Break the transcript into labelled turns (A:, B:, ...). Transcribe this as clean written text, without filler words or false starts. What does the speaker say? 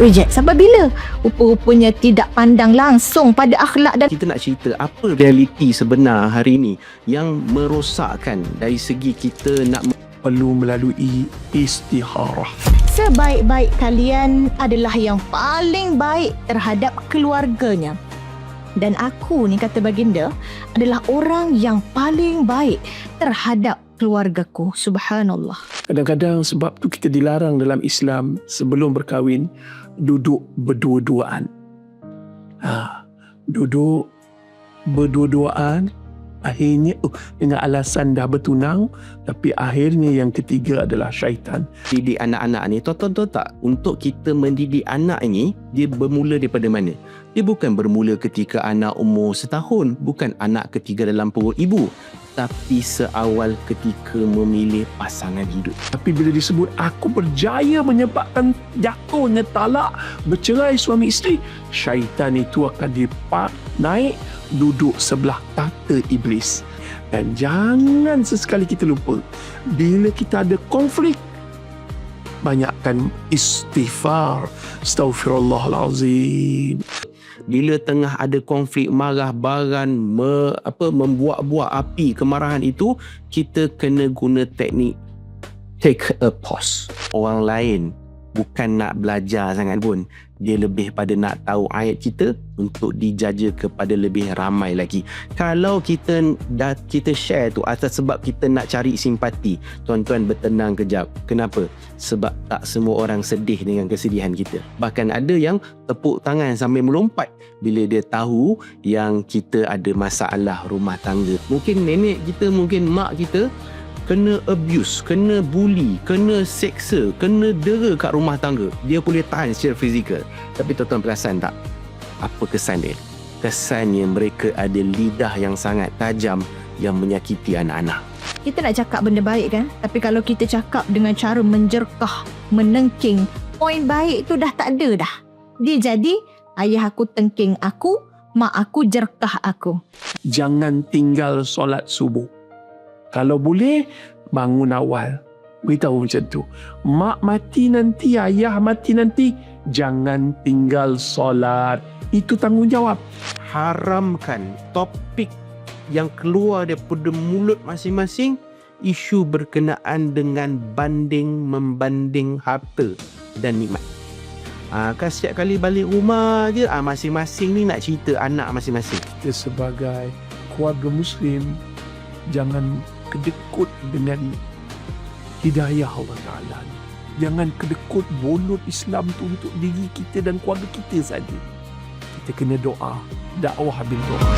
A: reject. Sampai bila? Rupa-rupanya tidak pandang langsung pada akhlak dan
B: kita nak cerita apa realiti sebenar hari ini yang merosakkan dari segi kita nak
C: perlu melalui istikharah.
A: sebaik-baik kalian adalah yang paling baik terhadap keluarganya. Dan aku ni, kata baginda, adalah orang yang paling baik terhadap keluargaku. Subhanallah.
C: Kadang-kadang sebab tu kita dilarang dalam Islam sebelum berkahwin duduk berdua-duaan. Duduk berdua-duaan, akhirnya dengan alasan dah bertunang, tapi akhirnya yang ketiga adalah syaitan.
B: didik anak-anak ni, tahu tak, untuk kita mendidik anak ini, dia bermula daripada mana? Dia bukan bermula ketika anak umur setahun, bukan anak ketiga dalam perut ibu, tapi seawal ketika memilih pasangan hidup.
C: Tapi bila disebut aku berjaya menyebabkan jatuhnya talak, bercerai suami isteri, syaitan itu akan naik duduk sebelah tahta iblis. Dan jangan sesekali kita lupa, bila kita ada konflik, banyakkan istighfar. Astaghfirullahalazim.
B: Bila tengah ada konflik, marah baran, membuat-buat api kemarahan itu, kita kena guna teknik take a pause. Orang lain bukan nak belajar sangat pun, dia lebih pada nak tahu ayat kita untuk dijaja kepada lebih ramai lagi. Kalau kita share tu atas sebab kita nak cari simpati, tuan-tuan bertenang kejap. Kenapa? Sebab tak semua orang sedih dengan kesedihan kita. Bahkan ada yang tepuk tangan sambil melompat bila dia tahu yang kita ada masalah rumah tangga. Mungkin nenek kita, mungkin mak kita kena abuse, kena bully, kena seksa, kena dera kat rumah tangga. Dia boleh tahan secara fizikal. Tapi tuan-tuan perasan tak? Apa kesan dia? Kesannya mereka ada lidah yang sangat tajam yang menyakiti anak-anak.
A: Kita nak cakap benda baik kan? Tapi kalau kita cakap dengan cara menjerkah, menengking, poin baik tu dah tak ada dah. Dia jadi ayah aku tengking aku, mak aku jerkah aku.
C: Jangan tinggal solat subuh. Kalau boleh, bangun awal. Beritahu macam tu. Mak mati nanti, ayah mati nanti, jangan tinggal solat. Itu tanggungjawab.
B: Haramkan topik yang keluar daripada mulut masing-masing, isu berkenaan dengan banding-membanding harta dan nikmat. Kan setiap kali balik rumah je, masing-masing ni nak cerita anak masing-masing.
C: Kita sebagai keluarga Muslim, jangan kedekut dengan hidayah Allah Ta'ala. Jangan kedekut bonut Islam tu untuk diri kita dan keluarga kita saja. Kita kena doa, dakwah bil doa.